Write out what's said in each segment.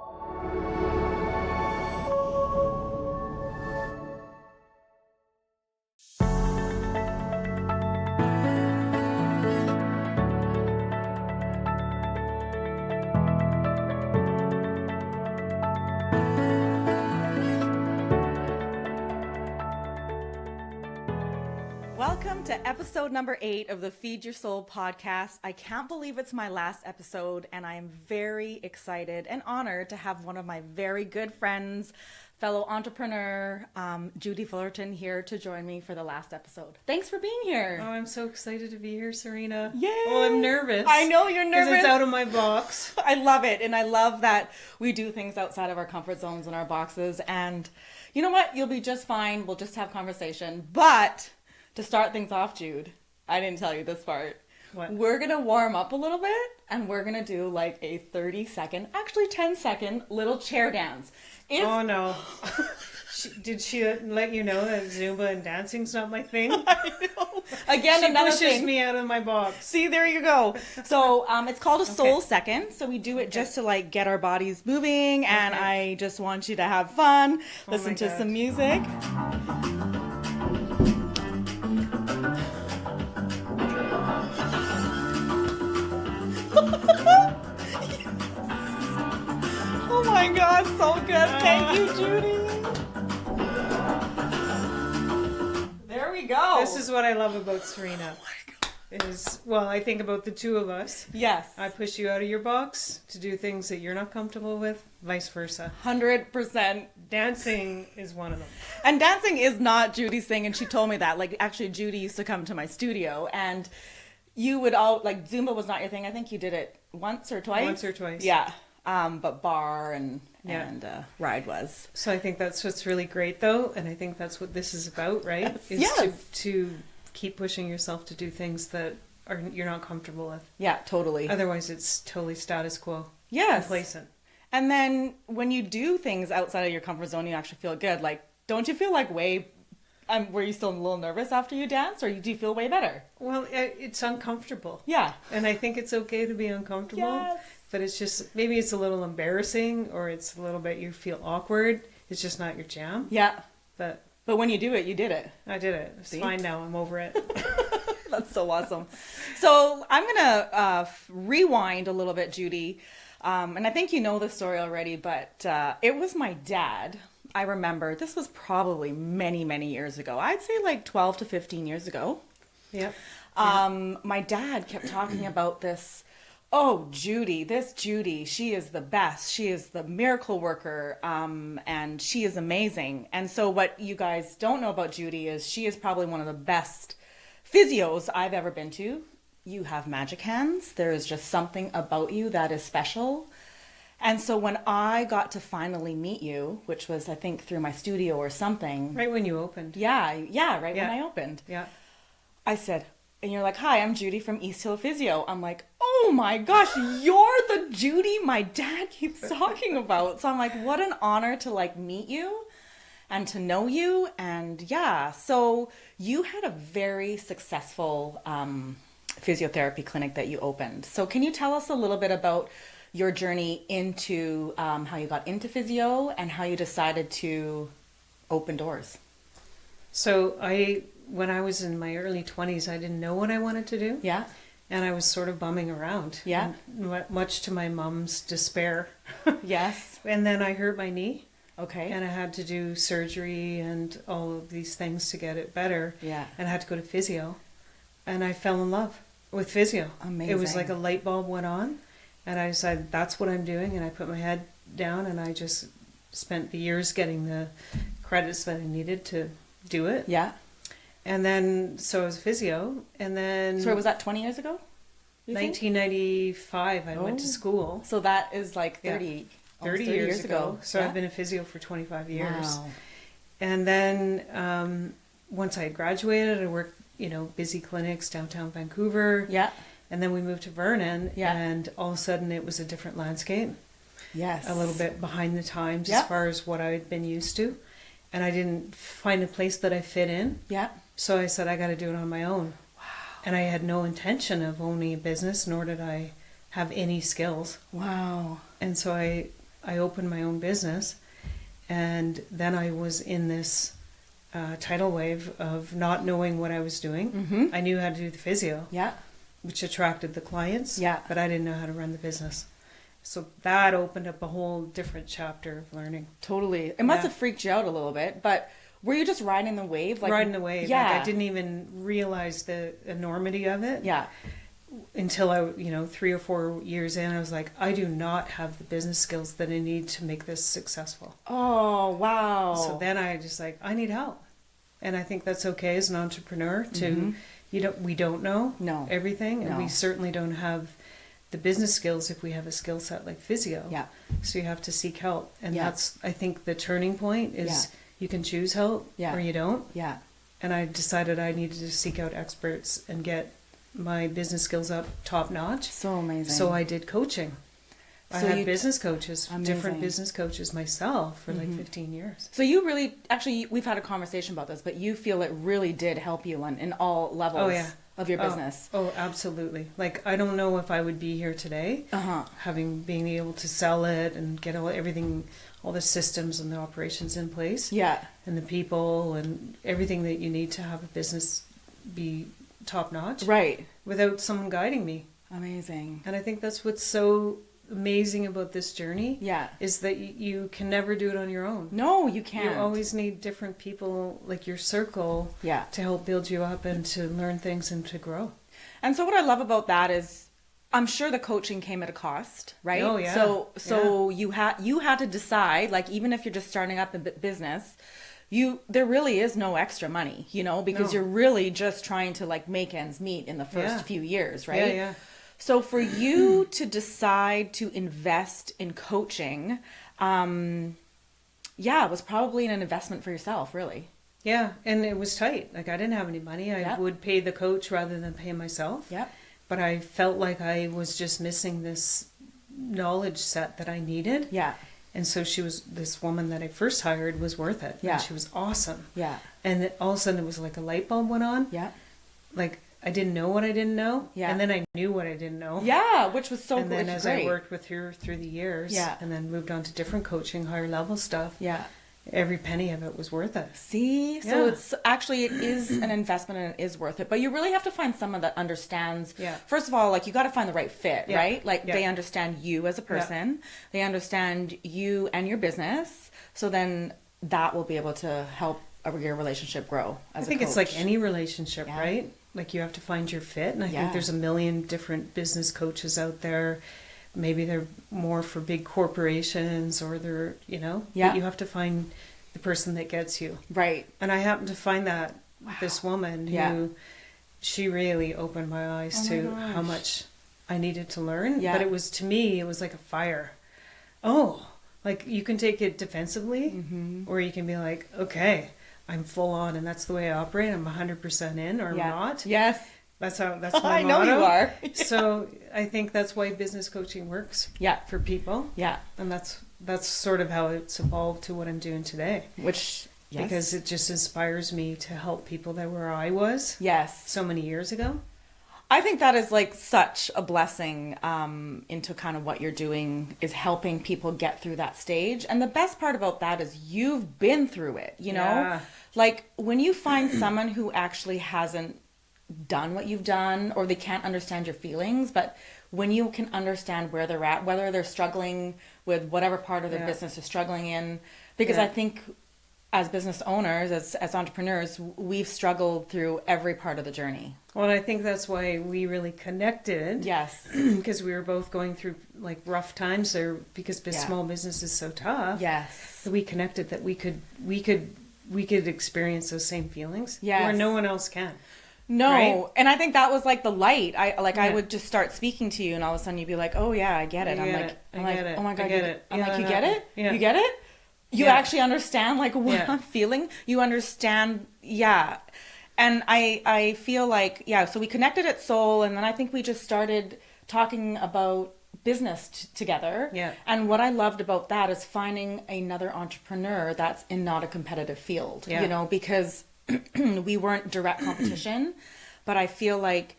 Welcome to episode number 8 of the Feed Your Soul podcast. I can't believe it's my last episode, and I am very excited and honored to have one of my very good friends, fellow entrepreneur, Judy Fullerton, here to join me for the last episode. Thanks for being here. Oh, I'm so excited to be here, Serena. Yay! Well, I'm nervous. I know you're nervous. Because it's out of my box. I love it, and I love that we do things outside of our comfort zones and our boxes, and you know what? You'll be just fine. We'll just have conversation, but to start things off, Jude, I didn't tell you this part. What? We're going to warm up a little bit, and we're going to do like a 30-second, actually 10-second little chair dance. Oh, no. Did she let you know that Zumba and dancing's not my thing? I know. Again, another thing. She pushes me out of my box. See, there you go. So it's called a soul second. So we do it just to like get our bodies moving, and I just want you to have fun, listen to some music. Oh my God, so good. Thank you, Judy. There we go. This is what I love about Serena. Oh my God. I think about the two of us. Yes. I push you out of your box to do things that you're not comfortable with, vice versa. 100%. Dancing is one of them. And dancing is not Judy's thing, and she told me that. Like, actually, Judy used to come to my studio, and you would Zumba was not your thing. I think you did it once or twice. Once or twice. Yeah. But bar and ride was. So I think that's what's really great, though, and I think that's what this is about, right? Yes. Is to keep pushing yourself to do things that you're not comfortable with. Yeah, totally. Otherwise, it's totally status quo. Yes. Complacent. And then when you do things outside of your comfort zone, you actually feel good. Like, don't you feel like were you still a little nervous after you danced, or do you feel way better? Well, it's uncomfortable. Yeah. And I think it's okay to be uncomfortable. Yes. But it's just, maybe it's a little embarrassing, or it's a little bit, you feel awkward. It's just not your jam. Yeah. But when you do it, you did it. I did it. It's fine now. I'm over it. That's so awesome. So I'm going to rewind a little bit, Judy. And I think you know the story already, but it was my dad. I remember this was probably many, many years ago. I'd say like 12 to 15 years ago. Yep. My dad kept talking about this. Oh, Judy, she is the best. She is the miracle worker, and she is amazing. And so what you guys don't know about Judy is she is probably one of the best physios I've ever been to. You have magic hands. There is just something about you that is special. And so when I got to finally meet you, which was, I think, through my studio or something. Right when you opened. When I opened. Yeah. I said, and you're like, hi, I'm Judy from Easthill Physio. I'm like, oh my gosh, you're the Judy my dad keeps talking about. So I'm like, what an honor to like meet you and to know you. And yeah, so you had a very successful physiotherapy clinic that you opened. So can you tell us a little bit about your journey into how you got into physio and how you decided to open doors? So when I was in my early 20s, I didn't know what I wanted to do. Yeah. And I was sort of bumming around. Yeah. Much to my mom's despair. Yes. And then I hurt my knee. Okay. And I had to do surgery and all of these things to get it better. Yeah. And I had to go to physio. And I fell in love with physio. Amazing. It was like a light bulb went on. And I decided that's what I'm doing. And I put my head down and I just spent the years getting the credits that I needed to do it. Yeah. And then, so I was physio, and then... So was that 20 years ago? 1995, I went to school. So that is like 30 years ago. So I've been a physio for 25 years. Wow. And then once I had graduated, I worked, busy clinics downtown Vancouver. Yeah. And then we moved to Vernon, Yeah. and all of a sudden it was a different landscape. Yes. A little bit behind the times Yeah. as far as what I had been used to. And I didn't find a place that I fit in. Yeah. So I said, I got to do it on my own. Wow. And I had no intention of owning a business, nor did I have any skills. Wow. And so I I opened my own business, and then I was in this tidal wave of not knowing what I was doing. Mm-hmm. I knew how to do the physio, Yeah. which attracted the clients, Yeah. but I didn't know how to run the business. So that opened up a whole different chapter of learning. Totally. It must Yeah. have freaked you out a little bit, but were you just riding the wave? Like Riding the wave. Yeah. Like I didn't even realize the enormity of it. Yeah. Until I, 3 or 4 years in, I was like, I do not have the business skills that I need to make this successful. Oh, wow. So then I just like, I need help. And I think that's okay as an entrepreneur to, we don't know everything. And No. we certainly don't have the business skills if we have a skill set like physio. Yeah. So you have to seek help. And Yeah. that's, I think the turning point is you can choose help or you don't. Yeah. And I decided I needed to seek out experts and get my business skills up top notch. So amazing. So I did coaching. I So had you- business coaches, Amazing. different business coaches myself for like 15 years. So you really, actually, we've had a conversation about this, but you feel it really did help you in all levels of your business. Oh, absolutely. Like, I don't know if I would be here today, being able to sell it and get everything, all the systems and the operations in place. Yeah. And the people and everything that you need to have a business be top notch. Right. Without someone guiding me. Amazing. And I think that's what's so amazing about this journey. Yeah. Is that you can never do it on your own. No, you can't. You always need different people, like your circle, to help build you up and to learn things and to grow. And so what I love about that is, I'm sure the coaching came at a cost, right? Oh, yeah. So you had to decide, like, even if you're just starting up a business, there really is no extra money, because you're really just trying to like make ends meet in the first few years, right? Yeah. So for you to decide to invest in coaching, it was probably an investment for yourself, really. Yeah, and it was tight. Like, I didn't have any money. I would pay the coach rather than pay myself. Yeah. But I felt like I was just missing this knowledge set that I needed. Yeah. And so this woman that I first hired was worth it. Yeah. And she was awesome. Yeah. And then all of a sudden it was like a light bulb went on. Yeah. Like, I didn't know what I didn't know. Yeah. And then I knew what I didn't know. Yeah, which was so And then as I great. worked with her through the years, and then moved on to different coaching, higher level stuff, every penny of it was worth it. See? So it's actually, it is an investment and it is worth it. But you really have to find someone that understands. Yeah. First of all, like, you got to find the right fit, Yeah. right? Like, Yeah. they understand you as a person. They understand you and your business. So then that will be able to help your relationship grow as a I think it's coach. like any relationship, right? Like, you have to find your fit. And I think there's a million different business coaches out there. Maybe they're more for big corporations or they're, but you have to find the person that gets you. Right. And I happened to find that this woman who, she really opened my eyes to how much I needed to learn. Yeah. But to me, it was like a fire. Oh, like, you can take it defensively or you can be like, okay, I'm full on and that's the way I operate. I'm 100% in or not. Yes. That's my I know motto. you are. So I think that's why business coaching works for people. Yeah. And that's sort of how it's evolved to what I'm doing today. Which, because it just inspires me to help people that where I was so many years ago. I think that is like such a blessing into kind of what you're doing, is helping people get through that stage. And the best part about that is you've been through it, Yeah. Like, when you find someone who actually hasn't done what you've done, or they can't understand your feelings, but when you can understand where they're at, whether they're struggling with whatever part of their business they're struggling in, because I think as business owners, as entrepreneurs, we've struggled through every part of the journey. Well, I think that's why we really connected. Yes. Because we were both going through like rough times there, because small business is so tough. Yes. So we connected that we could experience those same feelings. Yes. Where no one else can. No, right? And I think that was like the light. I would just start speaking to you, and all of a sudden you'd be like, "Oh yeah, I get it." I I'm get like, it. I'm I like, get it. "Oh my god, I get it. I'm Yeah, like, you that get it? happened. Yeah. You get it? You actually understand like what I'm feeling. You understand, And I feel like so we connected at Soul, and then I think we just started talking about business together. Yeah. And what I loved about that is finding another entrepreneur that's in not a competitive field. Because we weren't direct competition, but I feel like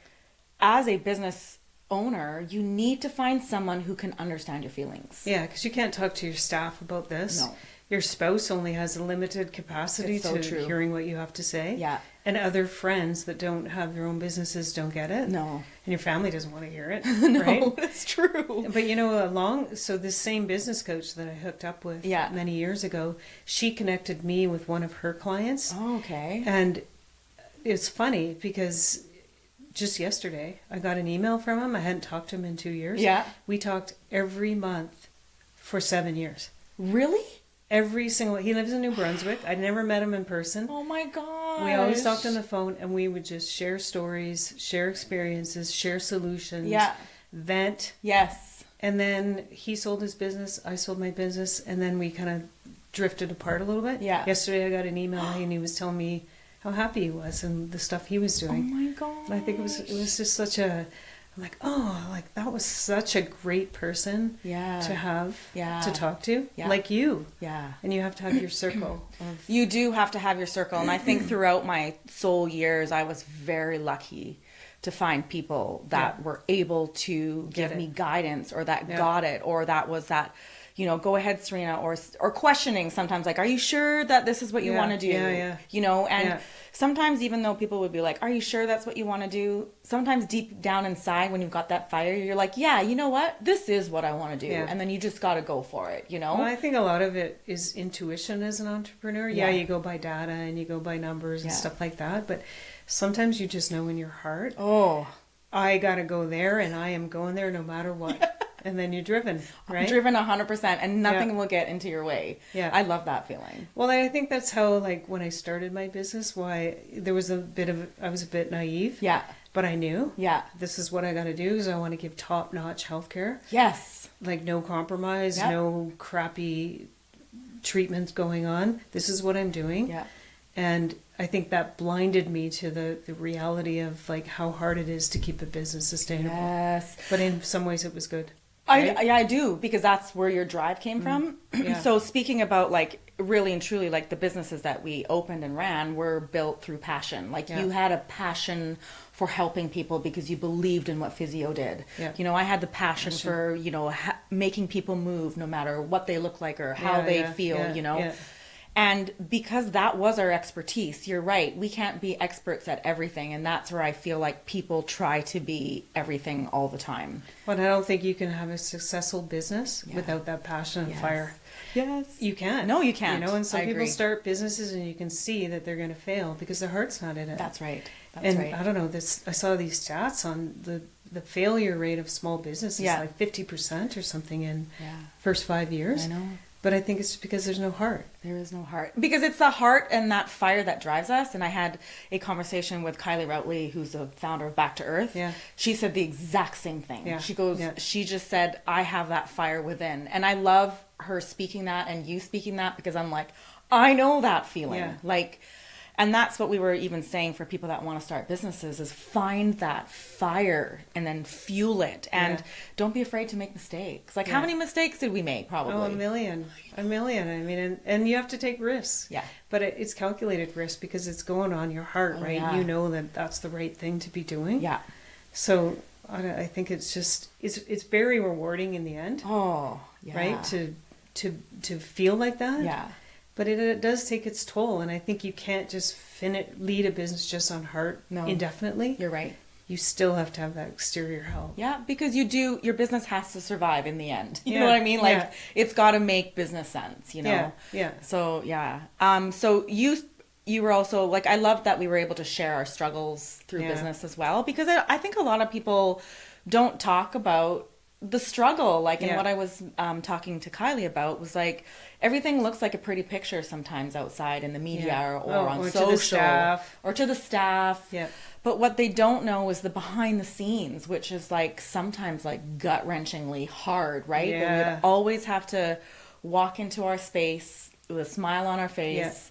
as a business owner, you need to find someone who can understand your feelings. Yeah, because you can't talk to your staff about this. No. Your spouse only has a limited capacity to hearing what you have to say. Yeah. And other friends that don't have their own businesses don't get it. No. And your family doesn't want to hear it. No, right? That's true. But you know, so this same business coach that I hooked up with many years ago, she connected me with one of her clients. Oh, okay. And it's funny because just yesterday I got an email from him. I hadn't talked to him in 2 years. Yeah. We talked every month for 7 years. Really? Every single, he lives in New Brunswick. I'd never met him in person. Oh my God. We always talked on the phone, and we would just share stories, share experiences, share solutions, vent. Yes. And then he sold his business, I sold my business, and then we kind of drifted apart a little bit. Yeah. Yesterday I got an email and he was telling me how happy he was and the stuff he was doing. Oh my God. And I think it was just such a, I'm like, oh, like that was such a great person to have, to talk to, like you. Yeah. And you have to have your circle. You do have to have your circle. And I think throughout my soul years, I was very lucky to find people that were able to give me guidance, or that got it, or that was that, you know, go ahead, Serena, or questioning sometimes, like, are you sure that this is what you want to do? You know, and sometimes even though people would be like, are you sure that's what you want to do? Sometimes deep down inside, when you've got that fire, you're like, yeah, you know what? This is what I want to do. And then you just got to go for it, you know? Well, I think a lot of it is intuition as an entrepreneur. Yeah, you go by data and you go by numbers and stuff like that. But sometimes you just know in your heart, I got to go there, and I am going there no matter what. And then you're driven, right? Driven 100%, and nothing will get into your way. Yeah. I love that feeling. Well, I think that's how, like, when I started my business, I was a bit naive. Yeah. But I knew. Yeah. This is what I got to do, is I want to give top-notch healthcare. Yes. Like, no compromise, no crappy treatments going on. This is what I'm doing. Yeah. And I think that blinded me to the reality of, like, how hard it is to keep a business sustainable. Yes. But in some ways it was good. Right? I do, because that's where your drive came from. Yeah. So speaking about, like, really and truly, like, the businesses that we opened and ran were built through passion. Like, you had a passion for helping people because you believed in what physio did. Yeah. You know, I had the passion for, you know, making people move no matter what they look like or how they feel, you know. Yeah. And because that was our expertise, you're right, we can't be experts at everything. And that's where I feel like people try to be everything all the time. But I don't think you can have a successful business without that passion and fire. Yes. You can't. No, you can't. You know, and some people start businesses and you can see that they're going to fail because their heart's not in it. That's right. I don't know, I saw these stats on the failure rate of small businesses, like 50% or something in first 5 years. I know. But I think it's because there's no heart. There is no heart. Because it's the heart and that fire that drives us. And I had a conversation with Kylie Routley, who's the founder of Back to Earth. Yeah. She said the exact same thing. Yeah. She goes, she just said, I have that fire within. And I love her speaking that and you speaking that, because I'm like, I know that feeling. Yeah. Like, and that's what we were even saying for people that want to start businesses, is find that fire and then fuel it. And don't be afraid to make mistakes. Like, how many mistakes did we make? Probably. Oh, a million. I mean, and you have to take risks. Yeah. But it's calculated risk because it's going on your heart, right? Yeah. You know that that's the right thing to be doing. Yeah. So I think it's just, it's very rewarding in the end. Oh, yeah. Right? To feel like that. Yeah. But it does take its toll, and I think you can't just lead a business just on heart indefinitely. You're right. You still have to have that exterior help. Yeah, because your business has to survive in the end. You know what I mean? Like, it's got to make business sense, you know? Yeah, yeah. So, yeah. So you were also, like, I love that we were able to share our struggles through business as well, because I think a lot of people don't talk about the struggle, like, and what I was talking to Kylie about was, like, everything looks like a pretty picture sometimes outside in the media or on social to the staff. Or to the staff. Yeah. But what they don't know is the behind the scenes, which is, like, sometimes, like, gut-wrenchingly hard, right? Yeah. But we would always have to walk into our space with a smile on our face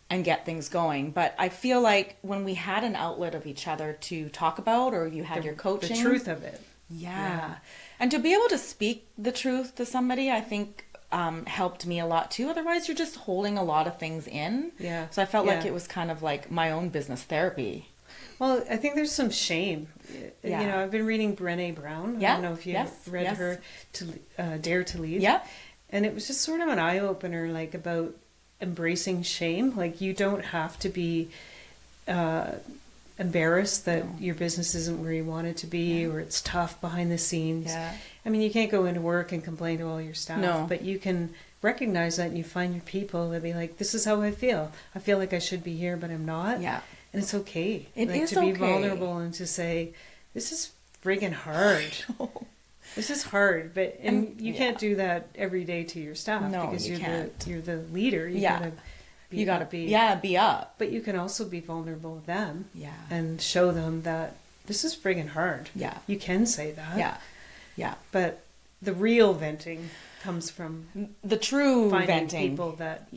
and get things going. But I feel like when we had an outlet of each other to talk about, or you had your coaching. The truth of it. Yeah. And to be able to speak the truth to somebody, I think helped me a lot too. Otherwise, you're just holding a lot of things in. Yeah. So I felt like it was kind of like my own business therapy. Well, I think there's some shame Yeah. You know, I've been reading Brené Brown. Yeah. I don't know if you read her, Dare to Lead. Yeah. And it was just sort of an eye-opener, like, about embracing shame. Like, you don't have to be embarrassed that your business isn't where you want it to be, or it's tough behind the scenes. Yeah. I mean, you can't go into work and complain to all your staff, No. but you can recognize that, and you find your people that be like, this is how I feel. I feel like I should be here, but I'm not. Yeah. And it's okay. It like, is to be okay. vulnerable and to say, this is friggin' hard. This is hard, but and you can't do that every day to your staff, because you're the leader. You gotta be up. But you can also be vulnerable with them, and show them that this is friggin' hard. Yeah, you can say that. Yeah. But the real venting comes from the true finding venting. People that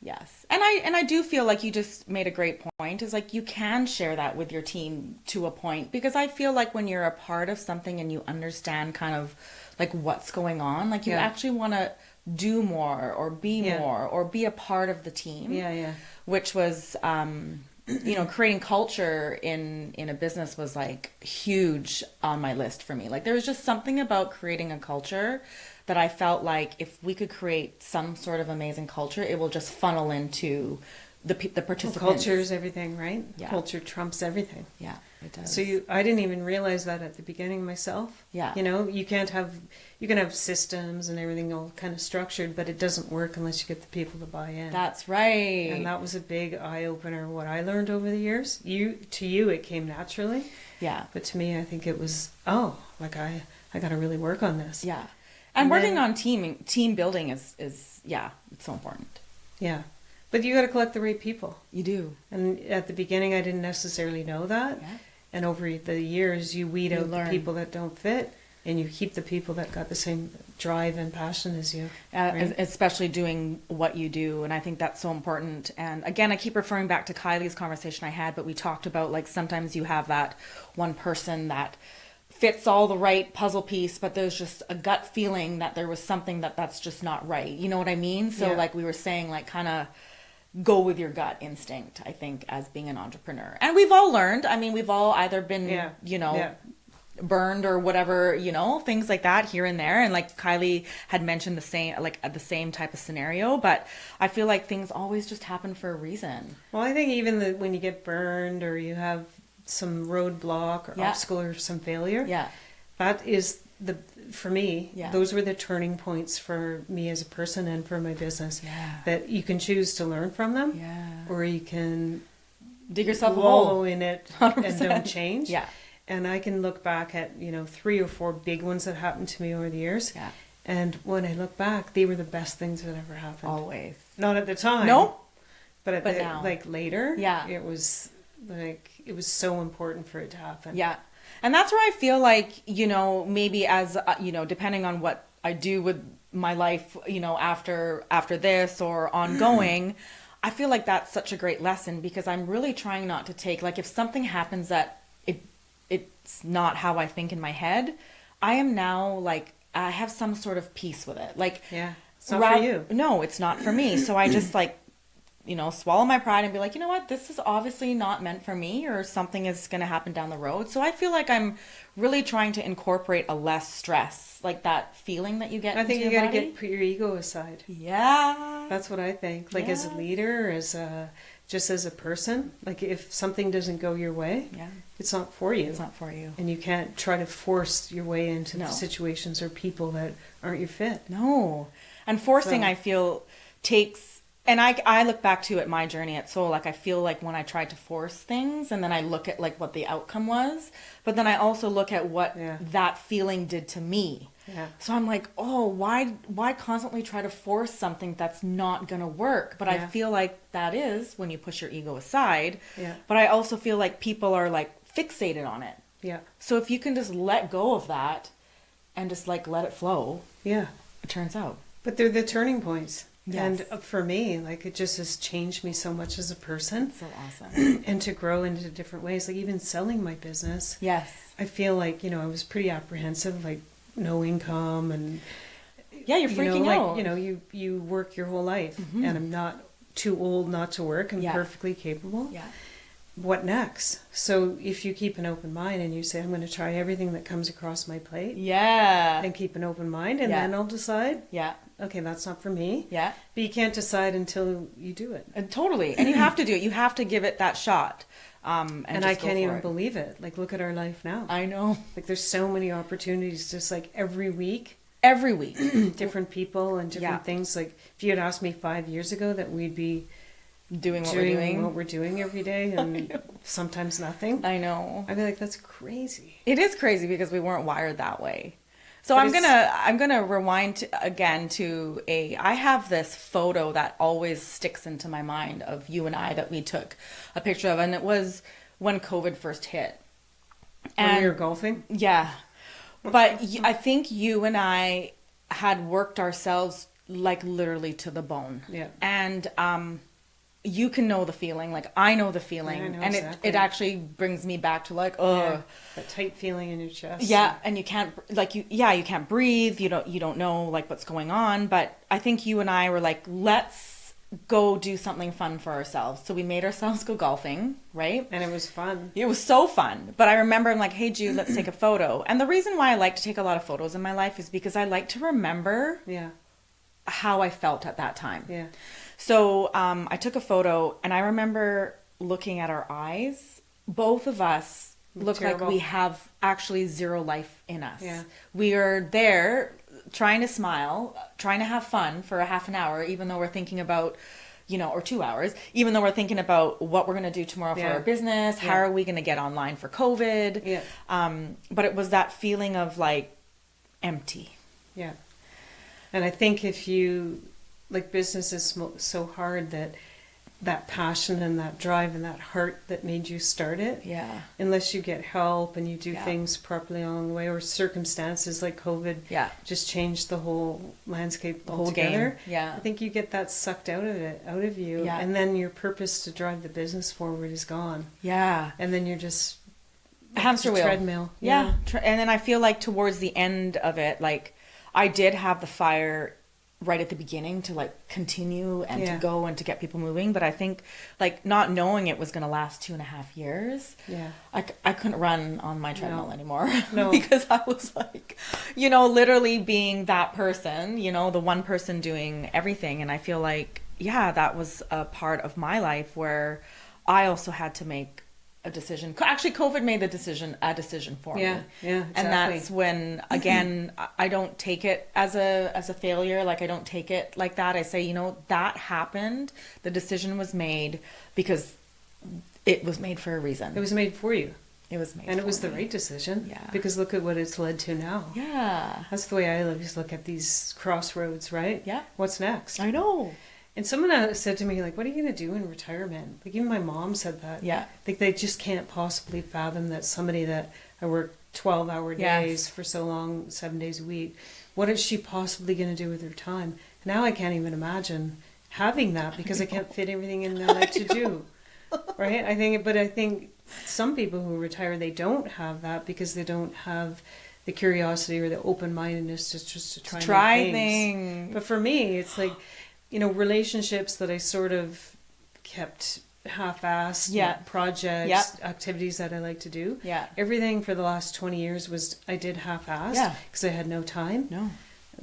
Yes. And I do feel like you just made a great point, is like you can share that with your team to a point, because I feel like when you're a part of something and you understand kind of like what's going on, like you actually want to do more or be more or be a part of the team. Which was you know, creating culture in a business was like huge on my list for me. Like there was just something about creating a culture that I felt like if we could create some sort of amazing culture, it will just funnel into the participants. Well, culture is everything, right? Yeah. Culture trumps everything. Yeah, it does. So I didn't even realize that at the beginning myself. Yeah. You know, you can have systems and everything all kind of structured, but it doesn't work unless you get the people to buy in. That's right. And that was a big eye opener. What I learned over the years, to you it came naturally. Yeah. But to me, I think it was like I got to really work on this. Yeah. And working on team building is it's so important. Yeah. But you got to collect the right people. You do. And at the beginning, I didn't necessarily know that. Yeah. And over the years, you weed out the people that don't fit, and you keep the people that got the same drive and passion as you. Right? Especially doing what you do. And I think that's so important. And again, I keep referring back to Kylie's conversation I had, but we talked about like sometimes you have that one person that fits all the right puzzle piece, but there's just a gut feeling that there was something that's just not right. You know what I mean? So like we were saying, like kind of go with your gut instinct, I think, as being an entrepreneur. And we've all learned. I mean, we've all either been, burned or whatever, things like that here and there. And like Kylie had mentioned the same type of scenario, but I feel like things always just happen for a reason. Well, I think even when you get burned or you have some roadblock or obstacle or some failure, that is for me, those were the turning points for me as a person and for my business. That you can choose to learn from them, or you can dig yourself a wallow hole in it 100%. And don't change. And I can look back at 3 or 4 big ones that happened to me over the years. And when I look back, they were the best things that ever happened. Always. Not at the time. No. But now. Like later. It was so important for it to happen. Yeah. And that's where I feel like, maybe as, depending on what I do with my life, after this or ongoing, I feel like that's such a great lesson, because I'm really trying not to take, like, if something happens that it's not how I think in my head, I am now like, I have some sort of peace with it. Like, it's not for you. No, it's not for me. So I just like, swallow my pride and be like, you know what, this is obviously not meant for me, or something is going to happen down the road. So I feel like I'm really trying to incorporate a less stress, like that feeling that you get. I think you got to put your ego aside. Yeah. That's what I think. Like as a leader, just as a person, like if something doesn't go your way, it's not for you. It's not for you. And you can't try to force your way into the situations or people that aren't your fit. No. And forcing, I feel, takes... And I look back to at my journey at Soul, like I feel like when I tried to force things, and then I look at like what the outcome was, but then I also look at what that feeling did to me. Yeah. So I'm like, why constantly try to force something that's not going to work? But I feel like that is when you push your ego aside. Yeah. But I also feel like people are like fixated on it. Yeah. So if you can just let go of that and just like let it flow. Yeah. It turns out. But they're the turning points. Yes. And for me, like it just has changed me so much as a person. So awesome. And to grow into different ways, like even selling my business. Yes. I feel like, I was pretty apprehensive, like no income and... Yeah, you're freaking out. You work your whole life, and I'm not too old not to work. I'm perfectly capable. Yeah. what next? So if you keep an open mind and you say, I'm going to try everything that comes across my plate. Yeah. And keep an open mind, and then I'll decide. Yeah. Okay, that's not for me. Yeah. But you can't decide until you do it. And totally. And you have to do it. You have to give it that shot. And I can't even believe it. Like, look at our life now. I know. Like, there's so many opportunities, just like every week. Every week. Different people and different things. Like, if you had asked me 5 years ago that we'd be doing what we're doing every day, and sometimes nothing. I know. I'd be like, that's crazy. It is crazy because we weren't wired that way. So I'm gonna rewind again to I have this photo that always sticks into my mind of you and I that we took a picture of, and it was when COVID first hit. And when we were golfing? Yeah. But I think you and I had worked ourselves like literally to the bone. Yeah. And you can know the feeling, like I know the feeling, and exactly. it actually brings me back to like, that tight feeling in your chest. Yeah, and you can't you can't breathe. You don't know like what's going on. But I think you and I were like, let's go do something fun for ourselves. So we made ourselves go golfing, right? And it was fun. It was so fun. But I remember I'm like, hey Jude, let's take a photo. And the reason why I like to take a lot of photos in my life is because I like to remember how I felt at that time. Yeah. So I took a photo, and I remember looking at our eyes. Both of us look like we have actually zero life in us. Yeah. We are there trying to smile, trying to have fun for a half an hour, even though we're thinking about, or 2 hours, even though we're thinking about what we're going to do tomorrow for our business. How are we going to get online for COVID? Yeah. But it was that feeling of like empty. Yeah. And I think if you... like, business is so hard that passion and that drive and that heart that made you start it. Yeah. Unless you get help and you do things properly along the way, or circumstances like COVID just changed the whole landscape altogether. Whole game. Yeah. I think you get that sucked out of you. Yeah. And then your purpose to drive the business forward is gone. Yeah. And then you're just hamster wheel. Treadmill. Yeah. And then I feel like towards the end of it, like I did have the fire right at the beginning to like continue and to go and to get people moving. But I think like not knowing it was going to last 2.5 years. Yeah. I couldn't run on my treadmill anymore. No. Because I was like, literally being that person, the one person doing everything. And I feel like, that was a part of my life where I also had to make a decision. Actually, COVID made a decision for me. Yeah, exactly. And that's when, again, I don't take it as a failure. Like, I don't take it like that. I say, that happened. The decision was made because it was made for a reason. It was made for you. It was made and it was the right decision. Yeah. Because look at what it's led to now. Yeah. That's the way I always look at these crossroads, right? Yeah. What's next? I know. And someone said to me, like, what are you going to do in retirement? Like, even my mom said that. Yeah. Like, they just can't possibly fathom that somebody that I work 12-hour days for so long, 7 days a week, what is she possibly going to do with her time? Now I can't even imagine having that because I can't fit everything in that I like to do. Right? I think some people who retire, they don't have that because they don't have the curiosity or the open-mindedness to try new things. But for me, it's like... relationships that I sort of kept half-assed, projects, activities that I like to do. Yeah. Everything for the last 20 years I did half-assed because I had no time. No.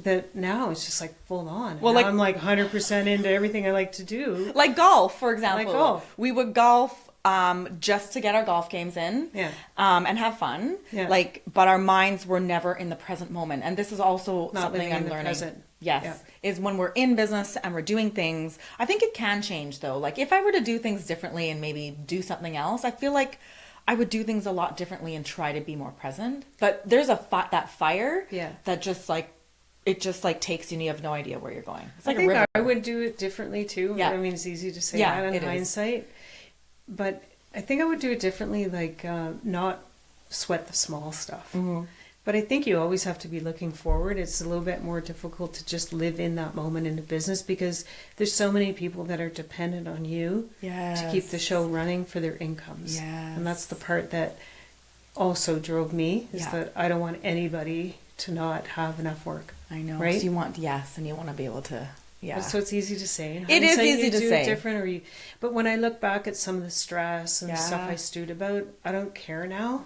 That now it's just like full on. Well, now I'm like 100% into everything I like to do. Like golf, for example. Like golf. We would golf just to get our golf games in. Yeah. And have fun. Yeah. But our minds were never in the present moment. And this is also something I'm learning. Present. Yes, is when we're in business and we're doing things. I think it can change though. Like if I were to do things differently and maybe do something else, I feel like I would do things a lot differently and try to be more present. But there's that fire that just like, it just like takes you and you have no idea where you're going. It's like I think I would do it differently too. Yeah. I mean, it's easy to say that in hindsight. But I think I would do it differently, like not sweat the small stuff. Mm-hmm. But I think you always have to be looking forward. It's a little bit more difficult to just live in that moment in the business because there's so many people that are dependent on you to keep the show running for their incomes. Yes. And that's the part that also drove me, is that I don't want anybody to not have enough work. I know. Right? So you want, and you want to be able to Yeah. So it's easy to say. It is easy to say. Different, but when I look back at some of the stress and stuff I stewed about, I don't care now.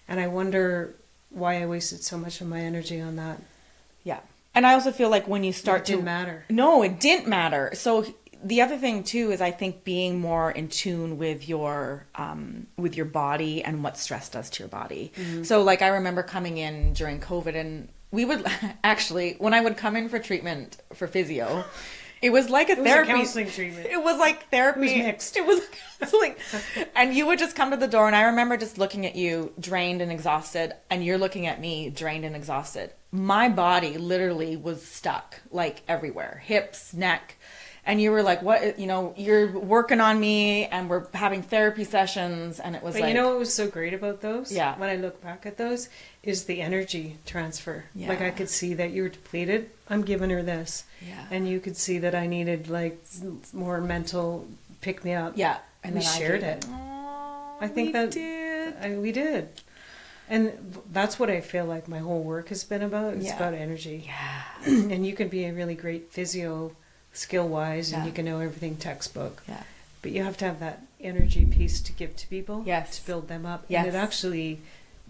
And I wonder why I wasted so much of my energy on that. Yeah. And I also feel like when you start to... It didn't matter. No, it didn't matter. So the other thing too is I think being more in tune with your body and what stress does to your body. Mm-hmm. So like I remember coming in during COVID, and we would actually, when I would come in for treatment for physio, it was like a therapy. It was a counseling treatment. It was like therapy. It was mixed. It was counseling. And you would just come to the door, and I remember just looking at you drained and exhausted, and you're looking at me drained and exhausted. My body literally was stuck like everywhere, hips, neck. And you were like, what, you're working on me, and we're having therapy sessions. And it was But what was so great about those? Yeah. When I look back at those, is the energy transfer. Yeah. Like I could see that you were depleted. I'm giving her this. Yeah. And you could see that I needed like more mental pick me up. Yeah. And we shared it. Aww, I think we did. And that's what I feel like my whole work has been about. It's about energy. Yeah. And you can be a really great physio skill-wise, and you can know everything textbook. Yeah. But you have to have that energy piece to give to people. Yes. To build them up. Yes. And it actually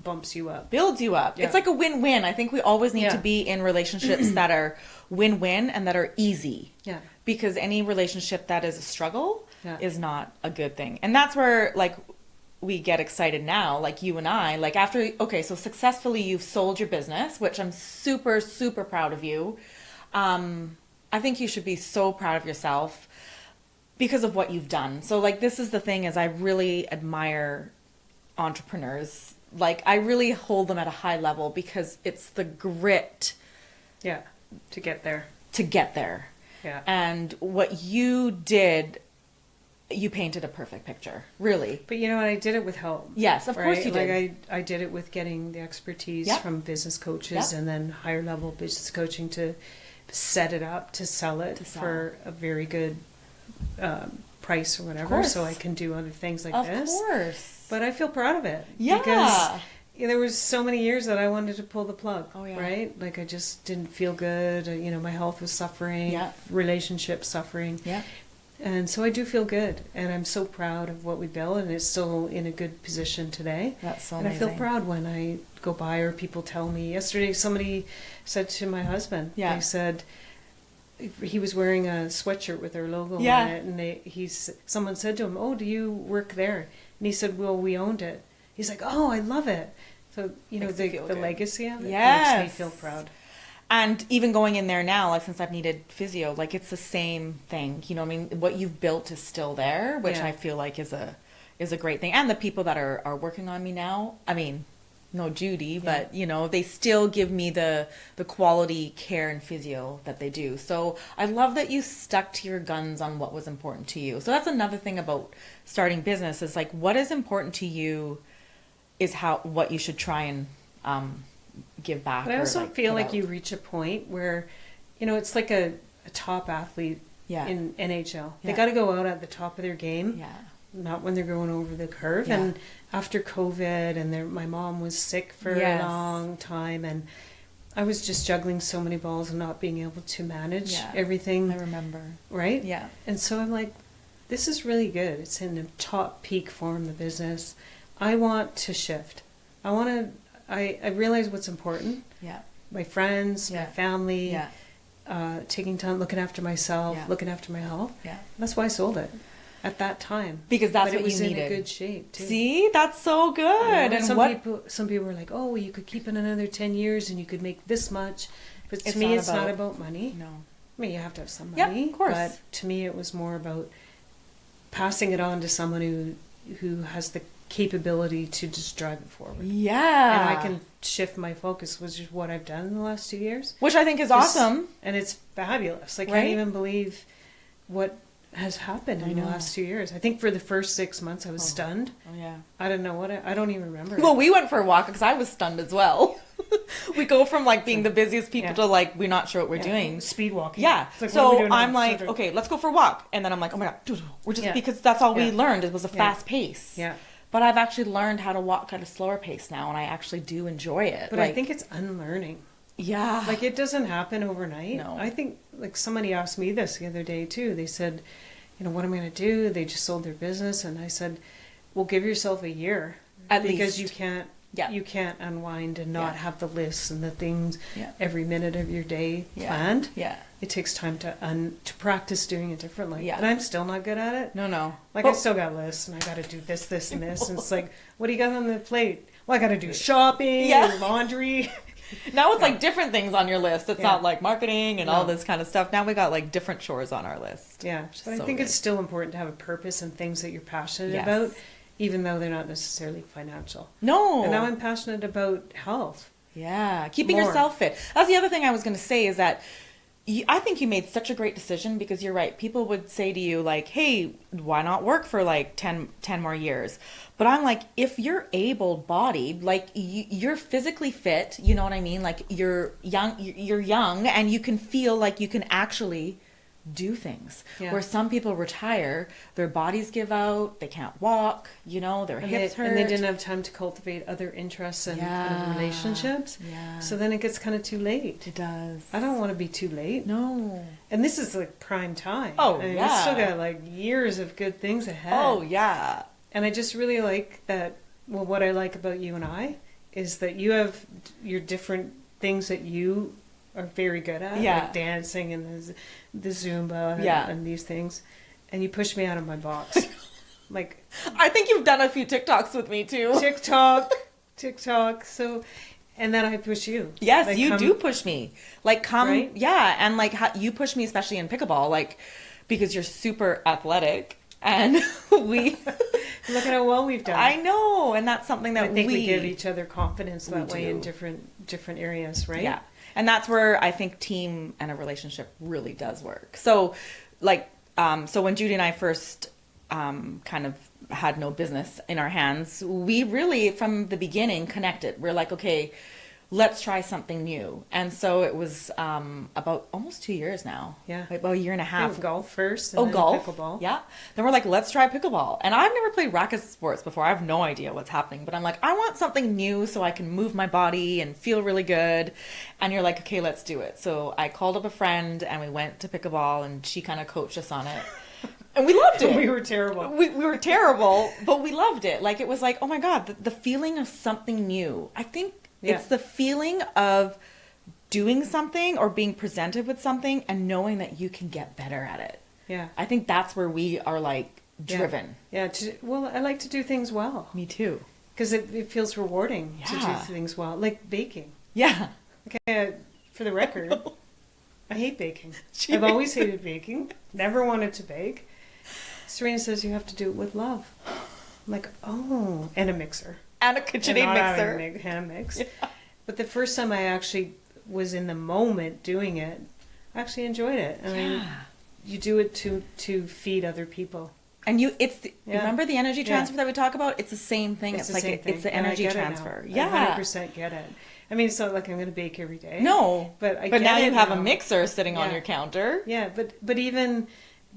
bumps you up. Builds you up. Yeah. It's like a win-win. I think we always need to be in relationships that are win-win and that are easy. Yeah. Because any relationship that is a struggle is not a good thing. And that's where, like, we get excited now, like you and I, like after, so successfully you've sold your business, which I'm super, super proud of you. I think you should be so proud of yourself because of what you've done. So like, this is the thing is I really admire entrepreneurs. Like I really hold them at a high level because it's the grit. Yeah. To get there. Yeah. And what you did, you painted a perfect picture, really. But you know what? I did it with help. Yes, of course you did. Like I did it with getting the expertise from business coaches and then higher level business coaching to set it up, to sell it for a very good price or whatever, so I can do other things like this. Of course. But I feel proud of it. Yeah. Because there was so many years that I wanted to pull the plug, right? Like I just didn't feel good. My health was suffering, relationships suffering. Yeah. And so I do feel good, and I'm so proud of what we built, and it's still in a good position today. That's so amazing. And I feel proud when I go by or people tell me. Yesterday, somebody said to my husband, they said he was wearing a sweatshirt with our logo on it, and someone said to him, "Oh, do you work there?" And he said, "Well, we owned it." He's like, "Oh, I love it." So the legacy of it makes me feel proud. And even going in there now, like since I've needed physio, like it's the same thing. What you've built is still there, which I feel like is a great thing. And the people that are working on me now, no Judy, but they still give me the quality care and physio that they do. So I love that you stuck to your guns on what was important to you. So that's another thing about starting business is like what is important to you is what you should try and give back. But I also feel like you reach a point where, it's like a top athlete in NHL. They got to go out at the top of their game, not when they're going over the curve. Yeah. And after COVID, and my mom was sick for a long time, and I was just juggling so many balls and not being able to manage everything. I remember. Right? Yeah. And so I'm like, this is really good. It's in the top peak form, the business. I want to shift. I realize what's important. Yeah. My friends, my family, taking time, looking after myself, looking after my health. Yeah. That's why I sold it at that time. Because that's what you needed. It was in a good shape too. See, that's so good. And some people were like, "Oh, well, you could keep it another 10 years and you could make this much." But to me, it's not about money. No. You have to have some money. Yeah, of course. But to me, it was more about passing it on to someone who has the capability to just drive it forward. Yeah. And I can shift my focus, which is what I've done in the last 2 years. Which I think is awesome. And it's fabulous. I can't even believe what has happened in the last 2 years. I think for the first 6 months I was stunned. Oh yeah. I don't know I don't even remember. Well, we went for a walk because I was stunned as well. We go from like being the busiest people to like we're not sure what we're doing. Speed walking. Yeah. Like, so I'm like, okay, let's go for a walk. And then I'm like, oh my God, we're just because that's all we learned. It was a fast pace. Yeah. But I've actually learned how to walk at a slower pace now, and I actually do enjoy it. But I think it's unlearning. Yeah. Like, it doesn't happen overnight. No. I think, like, somebody asked me this the other day too. They said, you know, what am I going to do? They just sold their business. And I said, well, give yourself a year. At because least. you can't unwind and not have the lists and the things every minute of your day planned. Yeah. It takes time to practice doing it differently. Yeah. And I'm still not good at it. No. Like, I still got lists, and I got to do this, this, and this. And it's like, what do you got on the plate? Well, I got to do shopping and laundry. Now it's like different things on your list. It's not like marketing and all this kind of stuff. Now we got like different chores on our list. Yeah. But I think it's still important to have a purpose and things that you're passionate about, even though they're not necessarily financial. No. And now I'm passionate about health. Yeah. Keeping yourself fit. That's the other thing I was going to say is that I think you made such a great decision, because you're right. People would say to you like, hey, why not work for like 10 more years? But I'm like, if you're able-bodied, like you're physically fit, you know what I mean? Like you're young and you can feel like you can actually do things. Yeah. Where some people retire, their bodies give out, they can't walk, you know, their hips hurt. And they didn't have time to cultivate other interests and kind of relationships. Yeah. So then it gets kind of too late. It does. I don't want to be too late. No. And this is like prime time. Oh, I mean, we still got like years of good things ahead. Oh, yeah. And I just really like that. Well, what I like about you and I is that you have your different things that you are very good at, like dancing and the Zumba and these things. And you push me out of my box. Like, I think you've done a few TikToks with me too. TikTok. So, and then I push you. Yes, like, you do push me. Like, come, right? Yeah, and like you push me, especially in pickleball, like because you're super athletic. And we look at how well we've done. I know, and that's something that I think we give each other confidence that way in different areas, right? Yeah, and that's where I think team and a relationship really does work. So, like, so when Judy and I first kind of had no business in our hands, we really from the beginning connected. We're like, okay, let's try something new. And so it was about almost 2 years now. Yeah. Like about a year and a half. Golf first. And then golf. Pickleball. Yeah. Then we're like, let's try pickleball. And I've never played racket sports before. I have no idea what's happening. But I'm like, I want something new so I can move my body and feel really good. And you're like, okay, let's do it. So I called up a friend and we went to pickleball and she kind of coached us on it. And we loved it. We were terrible. We were terrible, but we loved it. Like, it was like, oh my God, the feeling of something new. I think it's the feeling of doing something or being presented with something and knowing that you can get better at it. Yeah. I think that's where we are like driven. Yeah. Well, I like to do things well. Me too. Because it feels rewarding to do things well. Like baking. Yeah. Okay, for the record, I hate baking. I've always hated baking. Never wanted to bake. Serena says you have to do it with love. I'm like, oh, and a mixer. And a KitchenAid mixer. Hand mix. Yeah. But the first time I actually was in the moment doing it, I actually enjoyed it. And you do it to feed other people. And remember the energy transfer that we talk about? It's the same thing. It's like it's the energy transfer. I 100% get it. I mean, it's not like I'm going to bake every day. No, but now you have a mixer sitting on your counter. Yeah, but even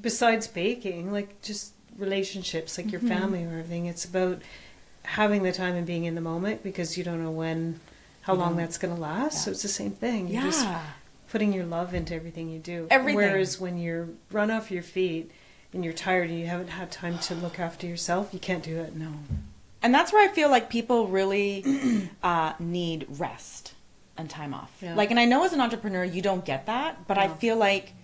besides baking, like just relationships, like your family or everything, it's about having the time and being in the moment, because you don't know how long that's going to last. Yeah. So it's the same thing. You're just putting your love into everything you do. Everything. Whereas when you're run off your feet and you're tired and you haven't had time to look after yourself, you can't do it. No. And that's where I feel like people really need rest and time off. Yeah. Like, and I know as an entrepreneur you don't get that, but I feel like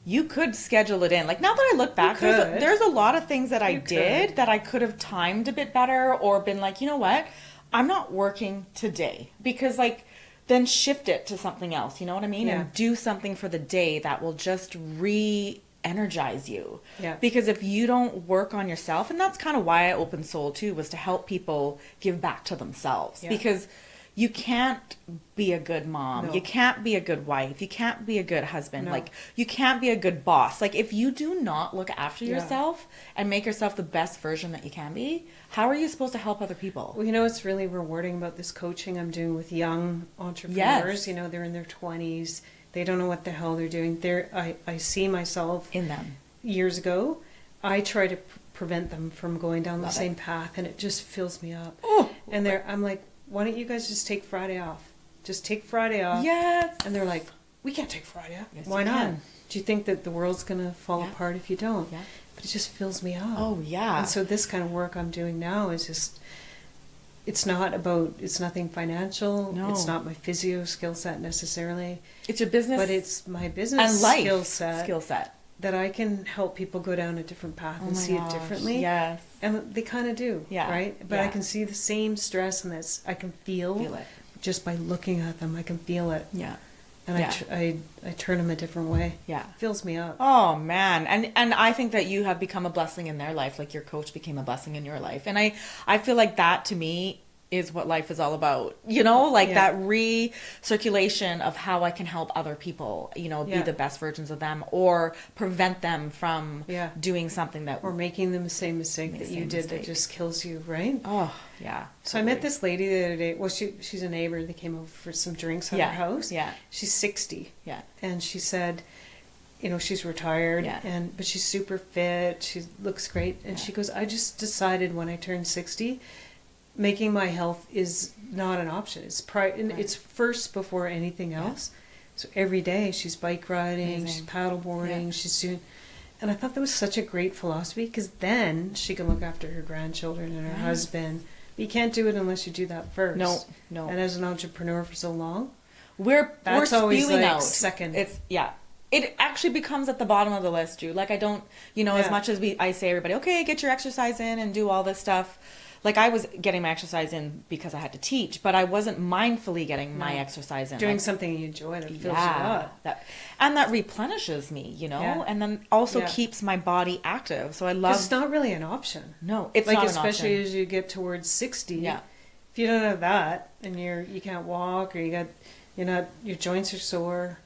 you could schedule it in. Like, now that I look back, there's a lot of things that I did that I could have timed a bit better, or been like, you know what, I'm not working today, because like then shift it to something else, you know what I mean? Yeah. And do something for the day that will just re-energize you. Yeah. Because if you don't work on yourself, and that's kind of why I opened Soul too, was to help people give back to themselves. Yeah. Because you can't be a good mom. No. You can't be a good wife. You can't be a good husband. No. Like, you can't be a good boss. Like, if you do not look after yourself and make yourself the best version that you can be, how are you supposed to help other people? Well, you know what's really rewarding about this coaching I'm doing with young entrepreneurs? Yes. You know, they're in their 20s. They don't know what the hell they're doing. I see myself in them. Years ago, I try to prevent them from going down the same path, and it just fills me up. Oh, and I'm like, why don't you guys just take Friday off? Just take Friday off. Yes. And they're like, we can't take Friday off. Yes, Why you not? can. Do you think that the world's going to fall Yeah. apart if you don't? Yeah. But it just fills me up. Oh, yeah. And so this kind of work I'm doing now is just, it's nothing financial. No. It's not my physio skill set necessarily. It's your business. But it's my business and life skill set that I can help people go down a different path and see it differently. Yes. And they kind of do. Yeah. Right? But Yeah. I can see the same stress in this. I can feel it. just by looking at them. I can feel it. Yeah. And I turn them a different way. Yeah. It fills me up. Oh man. And I think that you have become a blessing in their life, like your coach became a blessing in your life. And I feel like that to me is what life is all about. You know, like that recirculation of how I can help other people, you know, be the best versions of them or prevent them from doing something that or making them the same mistake that you did that just kills you, right? Oh, yeah. So I met this lady the other day. Well, she's a neighbor. They came over for some drinks at her house. Yeah. She's 60. Yeah. And she said, you know, she's retired but she's super fit. She looks great. And she goes, I just decided when I turned 60, making my health is not an option. It's first before anything else. So every day she's bike riding, she's paddle boarding, she's doing. And I thought that was such a great philosophy because then she can look after her grandchildren and her husband. But you can't do it unless you do that first. No. And as an entrepreneur for so long, we're always spewing like out. second. It actually becomes at the bottom of the list, Drew. Like I don't, you know, as much as I say everybody, okay, get your exercise in and do all this stuff. Like I was getting my exercise in because I had to teach, but I wasn't mindfully getting my exercise in. Doing something you enjoy that fills you up. That replenishes me, you know, and then also keeps my body active. So I love. It's not really an option. No, it's like not especially an option. As you get towards 60. Yeah. If you don't have that and you can't walk or your joints are sore.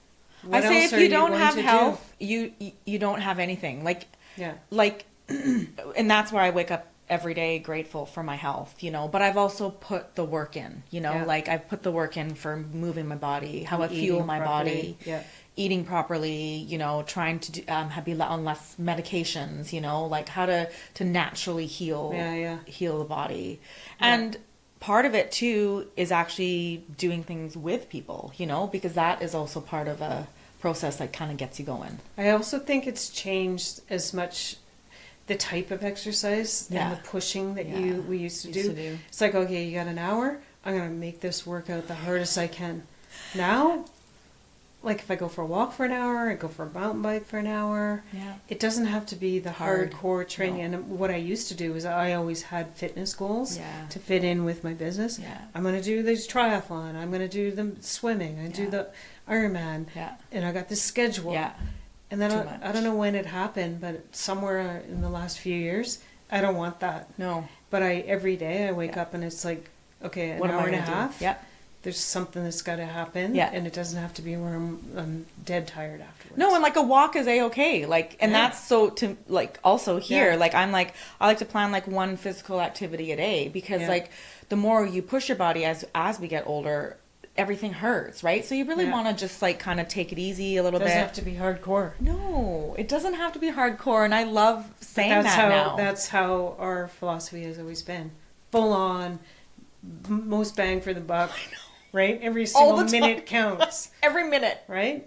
I say if you don't have health, you don't have anything. Like and that's where I wake up every day grateful for my health, you know, but I've also put the work in, you know, like I've put the work in for moving my body, how I fuel my body, eating properly, you know, trying to be on less medications, you know, like how to naturally heal the body. And part of it too is actually doing things with people, you know, because that is also part of a process that kind of gets you going. I also think it's changed as much the type of exercise and the pushing that we used to do. It's like, okay, you got an hour, I'm going to make this work out the hardest I can. Now, like if I go for a walk for an hour, I go for a mountain bike for an hour, it doesn't have to be the hardcore training. No. And what I used to do is I always had fitness goals to fit in with my business. I'm going to do this triathlon, I'm going to do the swimming, I do the Ironman, and I got this schedule. And then I don't know when it happened, but somewhere in the last few years, I don't want that. No. But every day I wake up and it's like, okay, an hour and a half. There's something that's got to happen. And it doesn't have to be where I'm dead tired afterwards. No, and like a walk is A-okay. Like, and that's so to like also here, like I like to plan like one physical activity a day because like the more you push your body as we get older, everything hurts, right? So you really want to just like kind of take it easy a little bit. It doesn't have to be hardcore. No, it doesn't have to be hardcore, and I love saying now. That's how our philosophy has always been. Full on, most bang for the buck, right? Every single minute counts. Every minute. Right?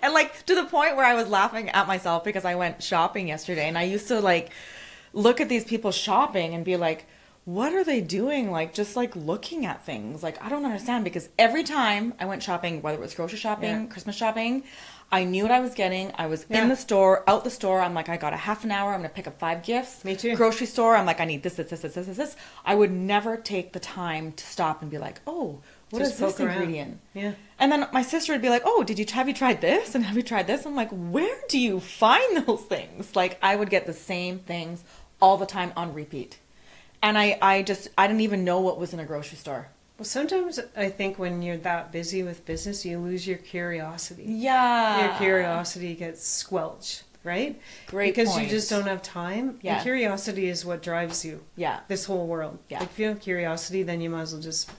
And like to the point where I was laughing at myself because I went shopping yesterday, and I used to like look at these people shopping and be like, what are they doing? Like, just like looking at things. Like, I don't understand because every time I went shopping, whether it was grocery shopping, Christmas shopping, I knew what I was getting. I was in the store, out the store. I'm like, I got a half an hour. I'm going to pick up 5 gifts. Me too. Grocery store. I'm like, I need this. I would never take the time to stop and be like, oh, what is this ingredient? Yeah. And then my sister would be like, oh, have you tried this? And have you tried this? I'm like, where do you find those things? Like, I would get the same things all the time on repeat. And I didn't even know what was in a grocery store. Well, sometimes I think when you're that busy with business, you lose your curiosity. Yeah. Your curiosity gets squelched, right? Great Because point. you just don't have time. Yes. And curiosity is what drives you. Yeah. This whole world. Yeah. Like if you have curiosity, then you might as well just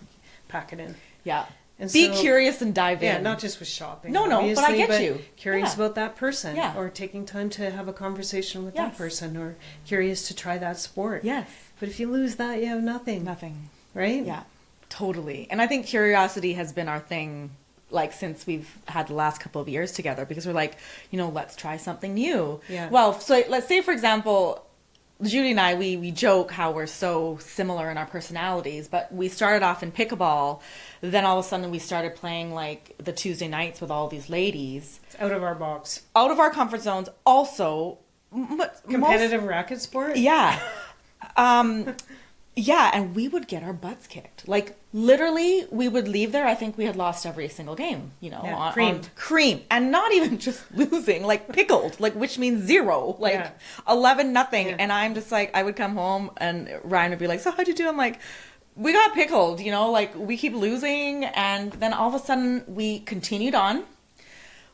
pack it in. Yeah. And be curious and dive in. Yeah, not just with shopping. No, but I get you. Curious about that person. Yeah. Or taking time to have a conversation with that person. Or curious to try that sport. Yes. But if you lose that, you have nothing. Nothing. Right? Yeah. Totally. And I think curiosity has been our thing, like, since we've had the last couple of years together, because we're like, you know, let's try something new. Yeah. Well, so let's say, for example, Judy and I, we joke how we're so similar in our personalities, but we started off in pickleball. Then all of a sudden we started playing like the Tuesday nights with all these ladies. It's out of our box. Out of our comfort zones. Also, competitive racket sport? Yeah. Yeah, and we would get our butts kicked. Like, literally, we would leave there. I think we had lost every single game, you know. Yeah, creamed. Cream. And not even just losing, like pickled, like, which means 0. Like, 11-0. Yeah. And I'm just like, I would come home and Ryan would be like, so how'd you do? I'm like, we got pickled, you know, like, we keep losing. And then all of a sudden, we continued on.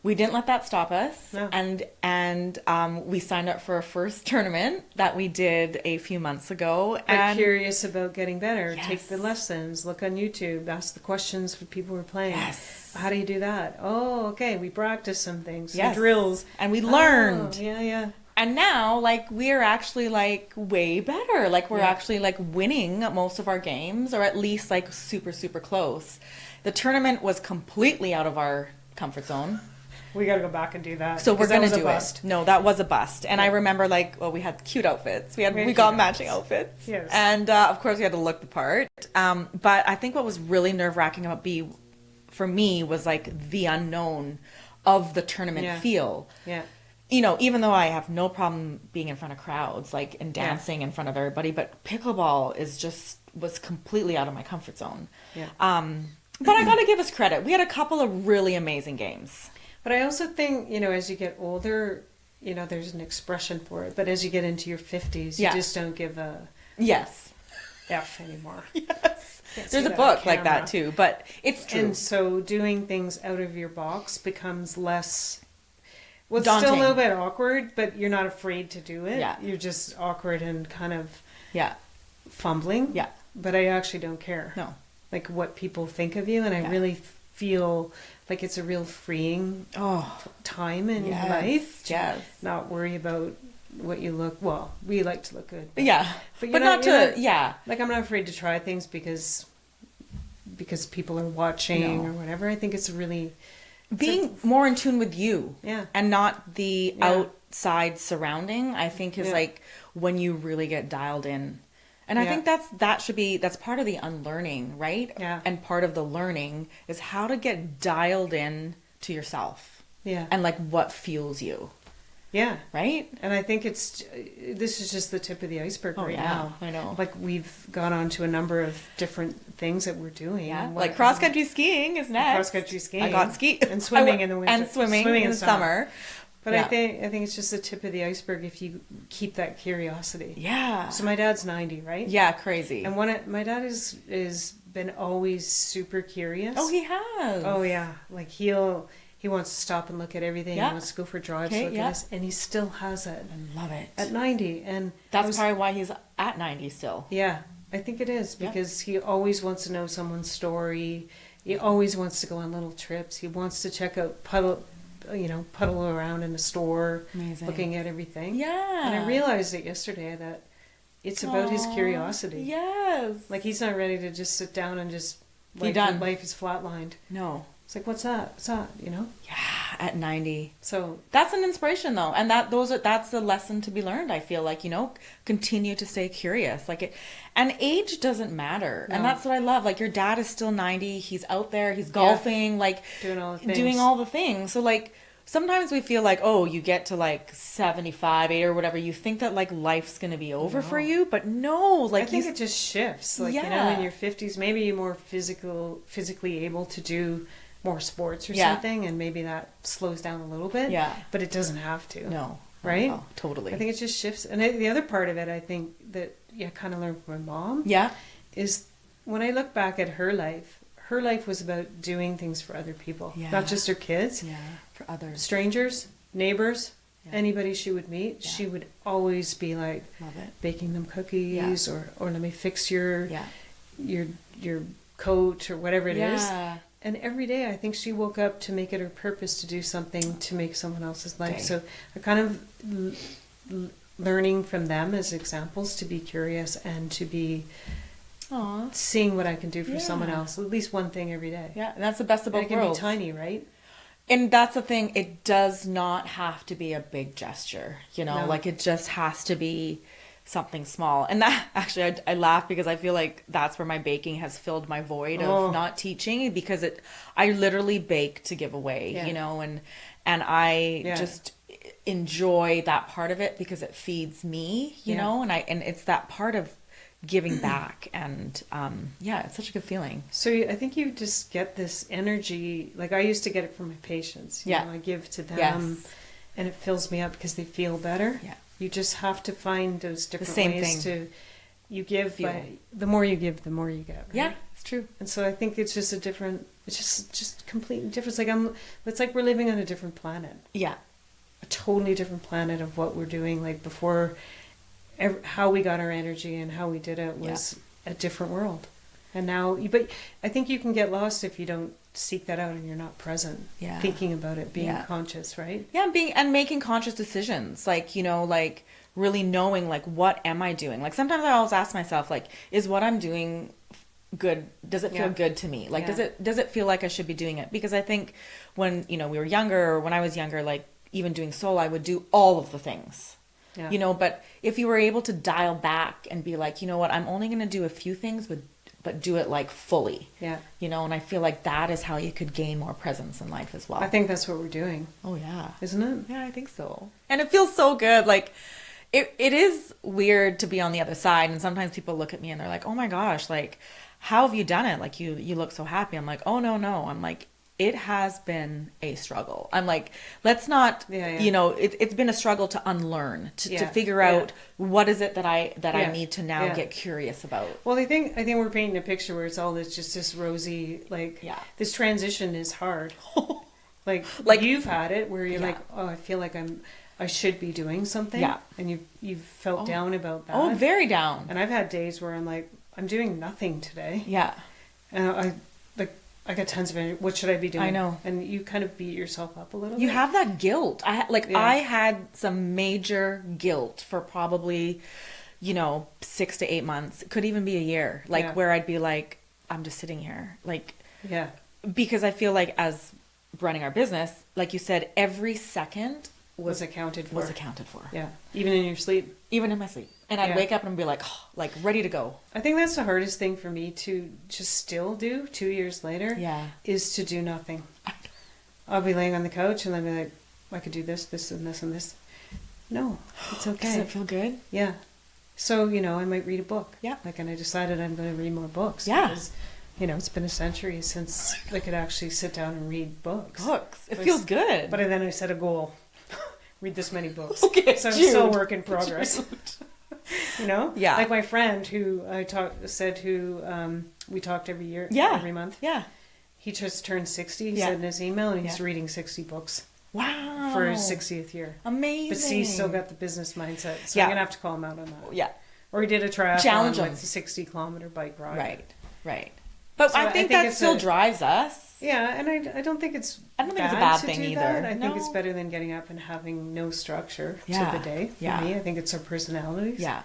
We didn't let that stop us. No. And we signed up for a first tournament that we did a few months ago. And curious about getting better. Yes. Take the lessons, look on YouTube, ask the questions for people who are playing. Yes. How do you do that? Oh, okay. We practiced some things, some yes. drills. And we learned. Oh, yeah. And now, like, we're actually, like, way better. Like, we're actually, like, winning most of our games, or at least, like, super, super close. The tournament was completely out of our comfort zone. We got to go back and do that. So we're going to do it. No, that was a bust. And I remember, like, well, we had cute outfits. We got matching outfits. Yes. And, of course, we had to look the part. But I think what was really nerve-wracking about for me was, like, the unknown of the tournament feel. Yeah. You know, even though I have no problem being in front of crowds, like, and dancing in front of everybody, but pickleball was completely out of my comfort zone. Yeah. But I got to give us credit. We had a couple of really amazing games. But I also think, you know, as you get older, you know, there's an expression for it. But as you get into your 50s, you just don't give a F anymore. Yes. There's a book like that too, but it's true. And so doing things out of your box becomes less... Well, it's daunting. Still a little bit awkward, but you're not afraid to do it. Yeah. You're just awkward and kind of fumbling. Yeah. But I actually don't care. No. Like what people think of you, and I really feel like it's a real freeing time in your life to not worry about what you look. Well, we like to look good, but not like I'm not afraid to try things because people are watching or whatever. I think it's really being more in tune with you, and not the outside surrounding. I think is like when you really get dialed in. And I think that's part of the unlearning, right? Yeah. And part of the learning is how to get dialed in to yourself. Yeah. And like what fuels you. Yeah. Right? And I think this is just the tip of the iceberg now. I know. Like we've gone on to a number of different things that we're doing. Yeah. Like cross-country skiing is next. Cross-country skiing. I got ski. And swimming in the winter. And swimming in the summer. But I think it's just the tip of the iceberg if you keep that curiosity. Yeah. So my dad's 90, right? Yeah, crazy. And my dad is been always super curious. Oh, he has. Oh yeah. Like he wants to stop and look at everything. Yeah. He wants to go for drives, look at this, and he still has it. I love it. At 90, and that's probably why he's at 90 still. Yeah, I think it is because he always wants to know someone's story. He always wants to go on little trips. He wants to check out puddle around in the store. Amazing. Looking at everything. Yeah. And I realized it yesterday that it's about his curiosity. Yes. Like he's not ready to just sit down and just like life is flatlined. No. It's like, what's that? What's that? You know? Yeah, at 90. So that's an inspiration though. And that's the lesson to be learned, I feel like, you know, continue to stay curious. Like it, and age doesn't matter. No. And that's what I love. Like your dad is still 90. He's out there, he's golfing, like doing all the things. So like sometimes we feel like, oh, you get to like 75, 80 or whatever, you think that like life's going to be over for you, but no, like I think it just shifts. Like, you know, in your 50s, maybe you're more physically able to do more sports or something, and maybe that slows down a little bit. Yeah. But it doesn't have to. No. Right? Oh, totally. I think it just shifts. And the other part of it, I think that I kind of learned from my mom. Yeah. Is when I look back at her life was about doing things for other people. Yeah. Not just her kids. Yeah. For others. Strangers, neighbors, anybody she would meet. Yeah. She would always be like, love it, baking them cookies or let me fix your coat or whatever it is. And every day I think she woke up to make it her purpose to do something to make someone else's life. So I kind of learning from them as examples to be curious and to be Aw. seeing what I can do for someone Yeah. else. At least one thing every day. Yeah, and that's the best of And both it can worlds. be tiny, right? And that's the thing, it does not have to be a big gesture, you know, No. like it just has to be something small. And that actually, I laugh because I feel like that's where my baking has filled my void of not teaching, because I literally bake to give away, you know, and I just enjoy that part of it because it feeds me, you know, and it's that part of giving back, and it's such a good feeling. So I think you just get this energy, like I used to get it from my patients. You know, I give to them and it fills me up because they feel better. Yeah. You just have to find those different ways to, you give, the more you give, the more you get. Right? Yeah, it's true. And so I think it's just a different, it's just completely different. It's like we're living on a different planet. Yeah. A totally different planet of what we're doing. Like before, how we got our energy and how we did it was a different world. And now, but I think you can get lost if you don't seek that out and you're not present, thinking about it, being conscious, right? Yeah, and making conscious decisions, like, you know, like really knowing, like, what am I doing? Like sometimes I always ask myself, like, is what I'm doing good? Does it feel good to me? Like, does it feel like I should be doing it? Because I think when, you know, we were younger, or when I was younger, like even doing solo, I would do all of the things. Yeah. You know, but if you were able to dial back and be like, you know what, I'm only going to do a few things, but do it like fully. Yeah. You know, and I feel like that is how you could gain more presence in life as well. I think that's what we're doing. Oh yeah. Isn't it? Yeah, I think so. And it feels so good. Like it is weird to be on the other side, and sometimes people look at me and they're like, "Oh my gosh, like how have you done it? Like you look so happy." I'm like, "Oh no. I'm like, it has been a struggle." I'm like, let's not, you know, it's been a struggle to unlearn, to figure out what is it that I need to now get curious about. Well, I think we're painting a picture where it's all this rosy, like, this transition is hard. like you've had it where you're like, oh, I feel like I should be doing something. Yeah. And you've felt down about that. Oh, very down. And I've had days where I'm like, I'm doing nothing today. Yeah. And I got tons of energy. What should I be doing? I know. And you kind of beat yourself up a little bit. You have that guilt. I had some major guilt for probably, you know, 6 to 8 months. It could even be a year. Like where I'd be like, I'm just sitting here. Like, because I feel like as running our business, like you said, every second was accounted for. Yeah. Even in your sleep. Even in my sleep. And I'd wake up and be like, oh, like ready to go. I think that's the hardest thing for me to just still do 2 years later. Yeah. Is to do nothing. I'll be laying on the couch and I'll be like, I could do this, this, and this, and this. No, it's okay. Does it feel good? Yeah. So, you know, I might read a book. Yeah. Like, and I decided I'm going to read more books. Yeah. Because, you know, it's been a century since I could actually sit down and read books. It feels good. But then I set a goal. Read this many books. Okay, so I'm still a work in progress. You know? Yeah. Like my friend who we talked every year, every month. Yeah. He just turned 60, he said in his email, and he's reading 60 books. Wow. For his 60th year. Amazing. But see, he's still got the business mindset. So I'm going to have to call him out on that. Yeah. Or he did a triathlon, challenge him. like the 60-kilometer bike ride. Right. But so I think that still drives us. Yeah, and I don't think it's a bad thing either. I think it's better than getting up and having no structure to the day. For me, I think it's our personalities. Yeah.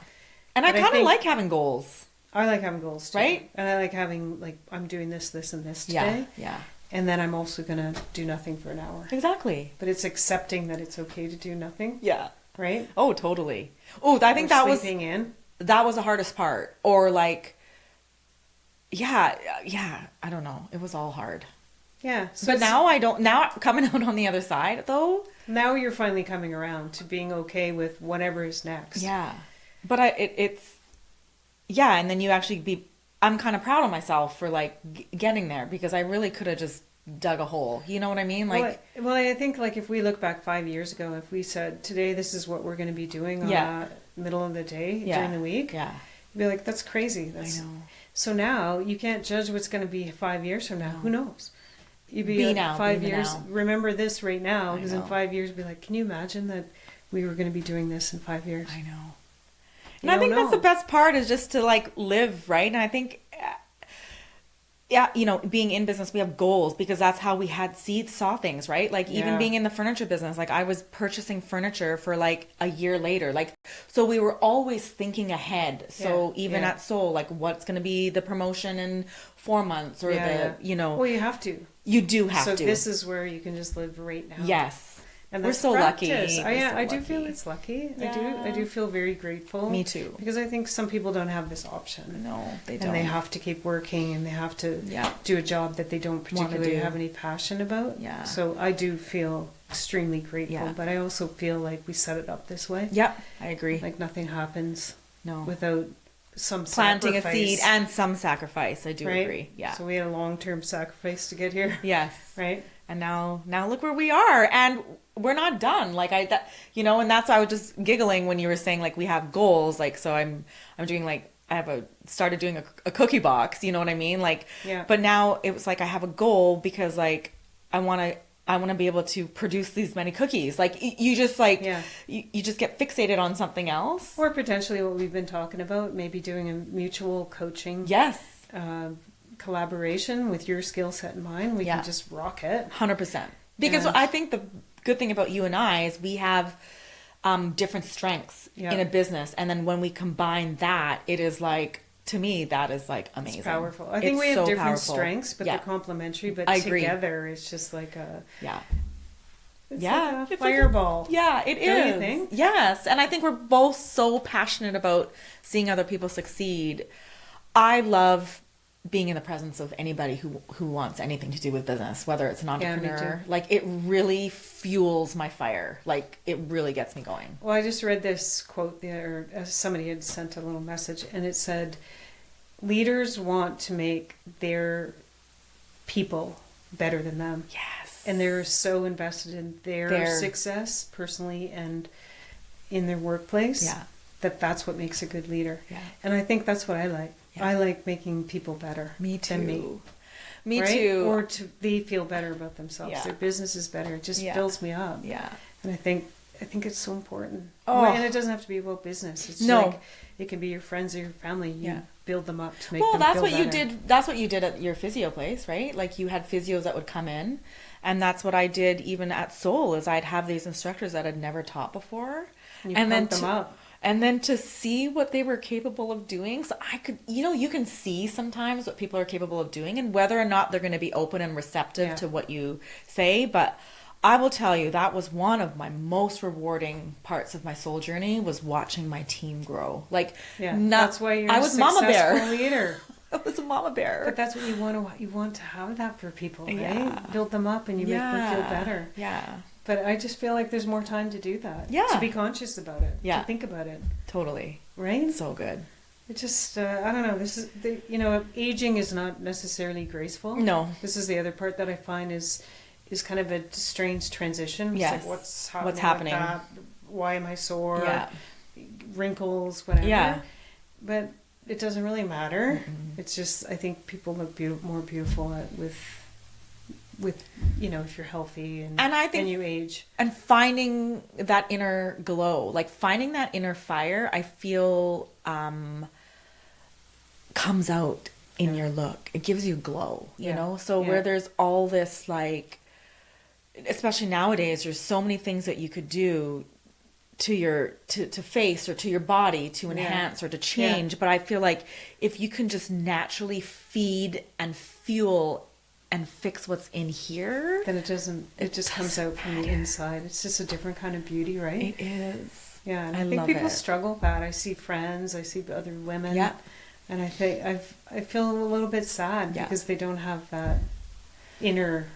And I kind of like having goals. I like having goals too. Right? And I like having, like, I'm doing this, this, and this today. Yeah. And then I'm also going to do nothing for an hour. Exactly. But it's accepting that it's okay to do nothing. Yeah. Right? Oh, totally. Oh, I think that was the hardest part. Or like, yeah, I don't know. It was all hard. Yeah. So but now coming out on the other side though. Now you're finally coming around to being okay with whatever is next. Yeah. But it's and then you actually I'm kind of proud of myself for like getting there, because I really could have just dug a hole. You know what I mean? Like, well, I think like if we look back 5 years ago, if we said today this is what we're going to be doing on middle of the day during the week, you'd be like, that's crazy. I know. So now you can't judge what's going to be 5 years from now. No. Who knows? You'd be now, 5 years. Now. Remember this right now, because in 5 years, be like, can you imagine that we were going to be doing this in 5 years? I know. And I think that's the best part, is just to like live, right? And I think yeah, you know, being in business, we have goals because that's how we saw things, right? Like even being in the furniture business, like I was purchasing furniture for like a year later. Like, so we were always thinking ahead. So even at Soul, like what's going to be the promotion in 4 months or you know. Well, you have to. You do have to. So this is where you can just live right now. Yes. And we're so lucky. I do feel it's lucky. Yeah. I do feel very grateful. Me too. Because I think some people don't have this option. No, they don't. And they have to keep working and they have to do a job that they don't particularly have any passion about. Yeah. So I do feel extremely grateful. But I also feel like we set it up this way. Yep, I agree. Like nothing happens without some planting sacrifice. A seed and some sacrifice. I do agree. Yeah. So we had a long-term sacrifice to get here. Yes. Right. And now look where we are, and we're not done. Like you know, and that's why I was just giggling when you were saying like we have goals. Like, so I'm doing like started doing a cookie box. You know what I mean? Like, but now it was like I have a goal because like I want to be able to produce these many cookies. Like you just like you just get fixated on something else, or potentially what we've been talking about, maybe doing a mutual coaching. Yes. Collaboration with your skill set and mine, we can just rock it 100%. Because I think the good thing about you and I is we have different strengths in a business, and then when we combine that, it is like, to me, that is like amazing. It's powerful. I think we have different strengths, but they're complementary. But together, it's just like a It's like a fireball. It is. Don't you think? Yes, and I think we're both so passionate about seeing other people succeed. I love being in the presence of anybody who wants anything to do with business, whether it's an entrepreneur. Like, it really fuels my fire. Like, it really gets me going. Well, I just read this quote there. Somebody had sent a little message, and it said, leaders want to make their people better than them. Yes. And they're so invested in their success personally and in their workplace that's what makes a good leader. Yeah. And I think that's what I like. Yeah. I like making people better. Me too. Than me right? too. Or they feel better about themselves. Yeah. Their business is better. It just fills me up. Yeah. And I think it's so important. Oh. And it doesn't have to be about business. It's like it can be your friends or your family. You build them up to make them feel better. That's what you did at your physio place, right? Like, you had physios that would come in, and that's what I did even at Soul. Is I'd have these instructors that I'd never taught before, and then them up. And then to see what they were capable of doing. So I could, you can see sometimes what people are capable of doing and whether or not they're going to be open and receptive to what you say. But I will tell you, that was one of my most rewarding parts of my Soul journey, was watching my team grow. Like, that's why you're I was Mama Bear. Leader. I was a Mama Bear. But that's what you want to. You want to have that for people, right? Yeah. Build them up, and you make them feel better. Yeah. But I just feel like there's more time to do that. Yeah. To be conscious about it. Yeah. To think about it. Totally. Right? So good. It just, I don't know. This is, aging is not necessarily graceful. No. This is the other part that I find is kind of a strange transition. Yes. It's like, what's happening? With that? Why am I sore? Yeah. Wrinkles, whatever. Yeah. But it doesn't really matter. Mm-hmm. It's just, I think people look more beautiful with if you're healthy and I think, and you age. And finding that inner glow, like finding that inner fire, I feel comes out in your look. It gives you glow, you know? So where there's all this, like, especially nowadays, there's so many things that you could do to your to face or to your body to enhance or to change. But I feel like if you can just naturally feed and fuel and fix what's in here, then it just comes out from the inside. It's just a different kind of beauty, right? It is. Yeah, and I think people struggle with that. I see friends, I see other women, and I think I feel a little bit sad because they don't have that inner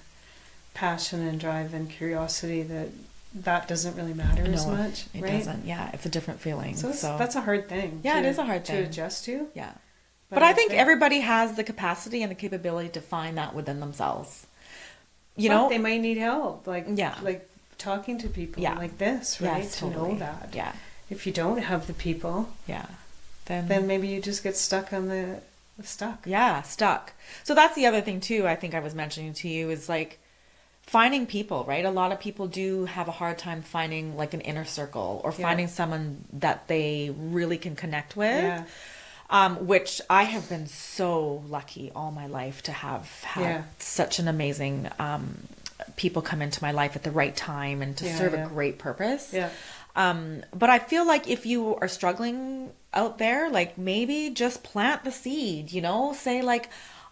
passion and drive and curiosity that doesn't really matter as much. It right? doesn't. Yeah, it's a different feeling. So that's a hard thing. Yeah, it is a hard thing to adjust to. Yeah. But I think everybody has the capacity and the capability to find that within themselves. But they might need help, like talking to people like this, right? Yes, totally. To know that. Yeah. If you don't have the people, then maybe you just get stuck on the stuck. Yeah, stuck. So that's the other thing too. I think I was mentioning to you is like finding people, right? A lot of people do have a hard time finding like an inner circle or finding someone that they really can connect with. Yeah. which I have been so lucky all my life to have had such an amazing people come into my life at the right time and to serve a great purpose. Yeah. But I feel like if you are struggling out there, like maybe just plant the seed, you know, say like,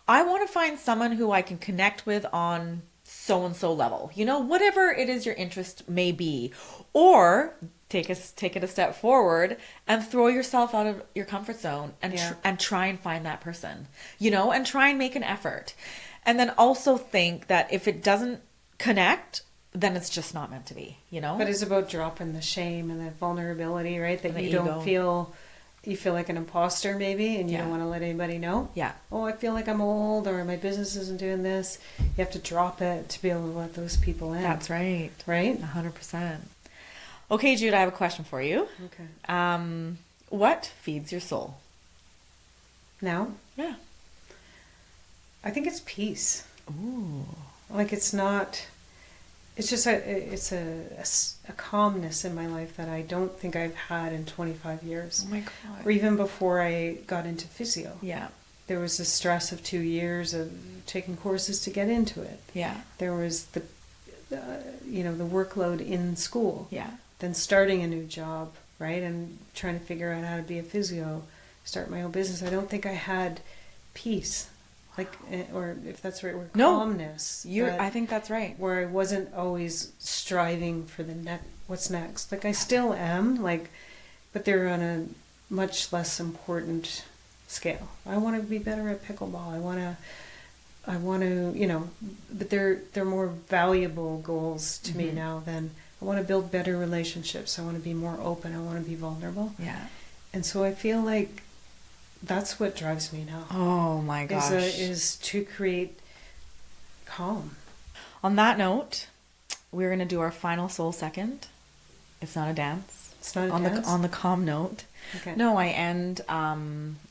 I want to find someone who I can connect with on so-and-so level, you know, whatever it is your interest may be, or take it a step forward and throw yourself out of your comfort zone and try and find that person, you know, and try and make an effort. And then also think that if it doesn't connect, then it's just not meant to be, you know? But it's about dropping the shame and the vulnerability, right? That you ego. don't feel, you feel like an imposter maybe, and you don't want to let anybody know. Yeah. Oh, I feel like I'm old, or my business isn't doing this. You have to drop it to be able to let those people in. That's right. Right? 100%. Okay, Jude, I have a question for you. Okay. What feeds your soul? Now? Yeah. I think it's peace. Ooh. Like it's not... It's just a calmness in my life that I don't think I've had in 25 years. Oh my God. Or even before I got into physio. Yeah. There was the stress of 2 years of taking courses to get into it. Yeah. There was the workload in school. Yeah. Then starting a new job, right? And trying to figure out how to be a physio, start my own business. I don't think I had peace. Like, or if that's the right word, calmness. I think that's right. Where I wasn't always striving for what's next. Like I still am, but they're on a much less important scale. I want to be better at pickleball. I want to, but they're more valuable goals to me now than I want to build better relationships. I want to be more open. I want to be vulnerable. Yeah. And so I feel like that's what drives me now. Oh my gosh. Is to create calm. On that note, we're going to do our final soul second. It's not a dance. It's not a dance? On the calm note. Okay. No, I end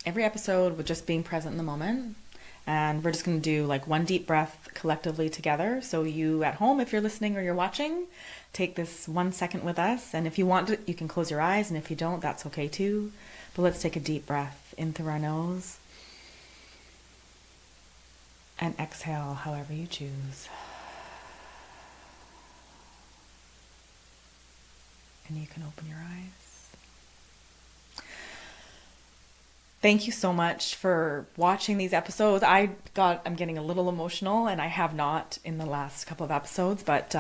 every episode with just being present in the moment. And we're just going to do like one deep breath collectively together. So you at home, if you're listening or you're watching, take this 1 second with us. And if you want to, you can close your eyes. And if you don't, that's okay too. But let's take a deep breath in through our nose. And exhale however you choose. And you can open your eyes. Thank you so much for watching these episodes. I'm getting a little emotional, and I have not in the last couple of episodes, but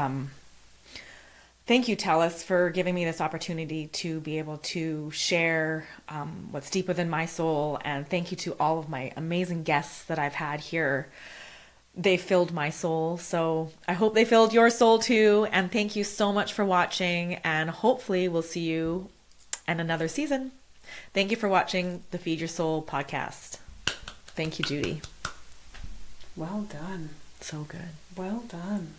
thank you, TELUS, for giving me this opportunity to be able to share what's deep within my soul. And thank you to all of my amazing guests that I've had here. They filled my soul. So I hope they filled your soul too. And thank you so much for watching. And hopefully we'll see you in another season. Thank you for watching the Feed Your Soul podcast. Thank you, Judy. Well done. So good. Well done.